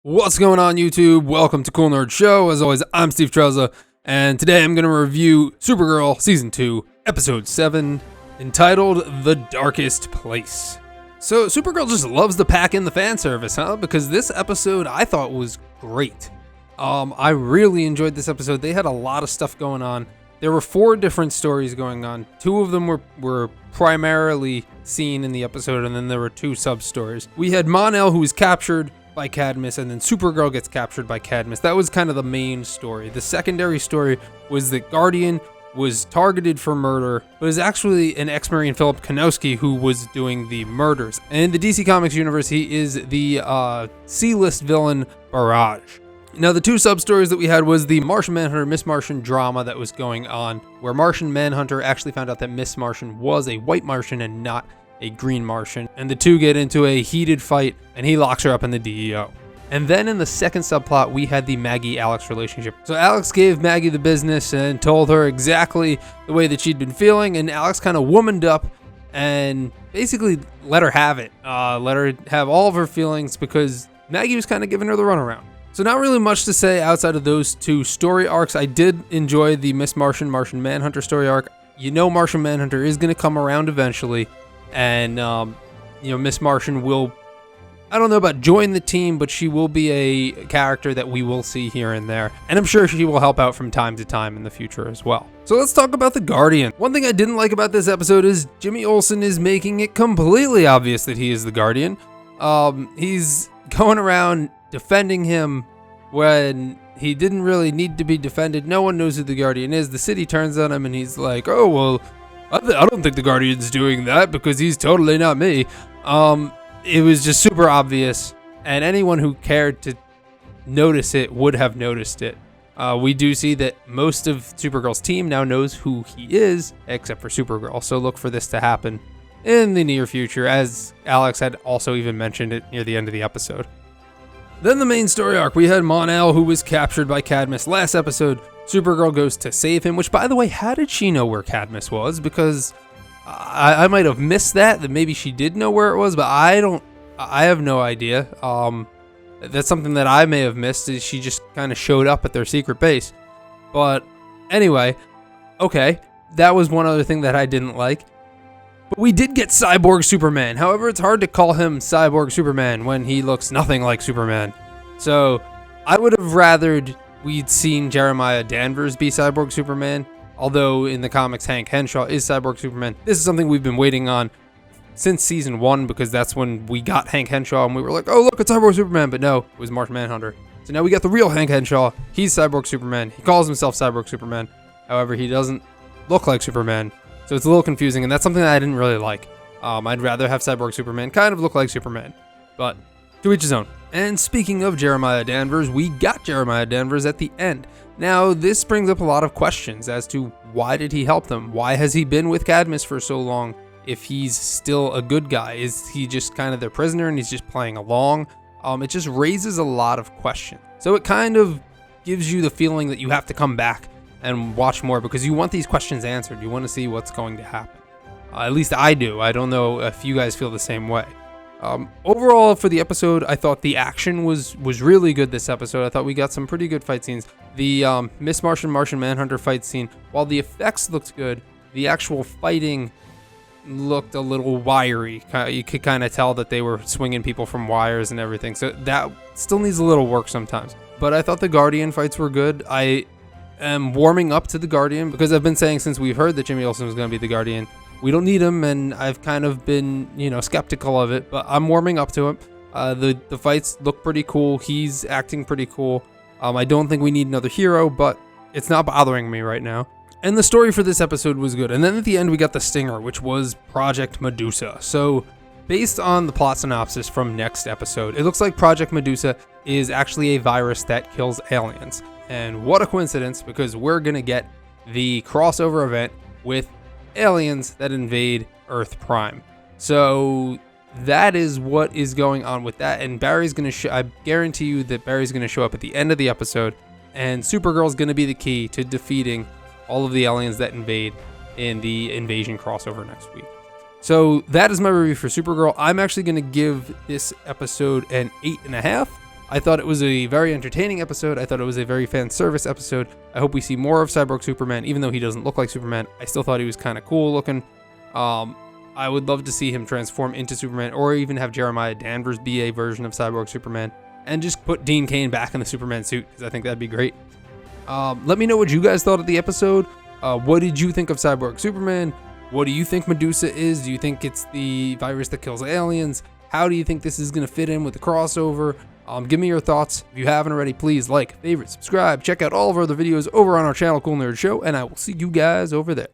What's going on, YouTube? Welcome to Cool Nerd Show. As always, I'm Steve Trezza, and today I'm going to review Supergirl Season 2, Episode 7, entitled The Darkest Place. So, Supergirl just loves to pack in the fan service, huh? Because this episode I thought was great. I really enjoyed this episode. They had a lot of stuff going on. There were 4 different stories going on. 2 of them were primarily seen in the episode, and then there were 2 sub-stories. We had Mon-El, who was captured by Cadmus, and then Supergirl gets captured by Cadmus. That was kind of the main story. The secondary story was that Guardian was targeted for murder, but it was actually an ex-Marine, Philip Kanowski, who was doing the murders. And in the DC Comics universe, he is the C-list villain Barrage. Now, the 2 sub-stories that we had was the Martian Manhunter, Miss Martian drama that was going on, where Martian Manhunter actually found out that Miss Martian was a white Martian and not a green Martian, and the 2 get into a heated fight, and he locks her up in the DEO. And then in the second subplot, we had the Maggie-Alex relationship. So Alex gave Maggie the business and told her exactly the way that she'd been feeling, and Alex kind of womaned up and basically let her have it. Let her have all of her feelings because Maggie was kind of giving her the runaround. So not really much to say outside of those 2 story arcs. I did enjoy the Miss Martian, Martian Manhunter story arc. You know Martian Manhunter is going to come around eventually. And, Miss Martian will, I don't know about join the team, but she will be a character that we will see here and there. And I'm sure she will help out from time to time in the future as well. So let's talk about the Guardian. One thing I didn't like about this episode is Jimmy Olsen is making it completely obvious that he is the Guardian. He's going around defending him when he didn't really need to be defended. No one knows who the Guardian is. The city turns on him and he's like, oh, well, I don't think the Guardian's doing that because he's totally not me. It was just super obvious, and anyone who cared to notice it would have noticed it. We do see that most of Supergirl's team now knows who he is, except for Supergirl, so look for this to happen in the near future, as Alex had also even mentioned it near the end of the episode. Then the main story arc, we had Mon-El, who was captured by Cadmus last episode. Supergirl goes to save him, which, by the way, how did she know where Cadmus was? Because I might have missed that maybe she did know where it was, but I have no idea. That's something that I may have missed, is she just kind of showed up at their secret base. But anyway, okay, that was one other thing that I didn't like. But we did get Cyborg Superman. However, it's hard to call him Cyborg Superman when he looks nothing like Superman. So I would have rathered we'd seen Jeremiah Danvers be Cyborg Superman, although in the comics Hank Henshaw is Cyborg Superman. This is something we've been waiting on since season 1, because that's when we got Hank Henshaw and we were like, oh look, it's Cyborg Superman, but no, it was Martian Manhunter. So now we got the real Hank Henshaw. He's Cyborg Superman. He calls himself Cyborg Superman. However, he doesn't look like Superman, so it's a little confusing, and that's something that I didn't really like. I'd rather have Cyborg Superman kind of look like Superman, but to each his own. And speaking of Jeremiah Danvers, we got Jeremiah Danvers at the end. Now, this brings up a lot of questions as to why did he help them? Why has he been with Cadmus for so long if he's still a good guy? Is he just kind of their prisoner and he's just playing along? It just raises a lot of questions. So it kind of gives you the feeling that you have to come back and watch more because you want these questions answered. You want to see what's going to happen. At least I do. I don't know if you guys feel the same way. Overall, for the episode, I thought the action was really good this episode. I thought we got some pretty good fight scenes. The Miss Martian, Martian Manhunter fight scene, while the effects looked good, the actual fighting looked a little wiry. You could kind of tell that they were swinging people from wires and everything. So that still needs a little work sometimes. But I thought the Guardian fights were good. I am warming up to the Guardian because I've been saying since we've heard that Jimmy Olsen was going to be the Guardian, we don't need him, and I've kind of been, skeptical of it, but I'm warming up to him. The fights look pretty cool. He's acting pretty cool. I don't think we need another hero, but it's not bothering me right now. And the story for this episode was good. And then at the end, we got the stinger, which was Project Medusa. So based on the plot synopsis from next episode, it looks like Project Medusa is actually a virus that kills aliens. And what a coincidence, because we're going to get the crossover event with aliens that invade Earth Prime. So that is what is going on with that, and Barry's going to I guarantee you that Barry's going to show up at the end of the episode, and Supergirl's going to be the key to defeating all of the aliens that invade in the Invasion crossover next week. So that is my review for Supergirl. I'm actually going to give this episode an 8.5. I thought it was a very entertaining episode. I thought it was a very fan service episode. I hope we see more of Cyborg Superman, even though he doesn't look like Superman. I still thought he was kind of cool looking. I would love to see him transform into Superman, or even have Jeremiah Danvers be a version of Cyborg Superman, and just put Dean Cain back in the Superman suit, because I think that'd be great. Let me know what you guys thought of the episode. What did you think of Cyborg Superman? What do you think Medusa is? Do you think it's the virus that kills aliens? How do you think this is going to fit in with the crossover? Give me your thoughts. If you haven't already, please like, favorite, subscribe. Check out all of our other videos over on our channel, Cool Nerd Show, and I will see you guys over there.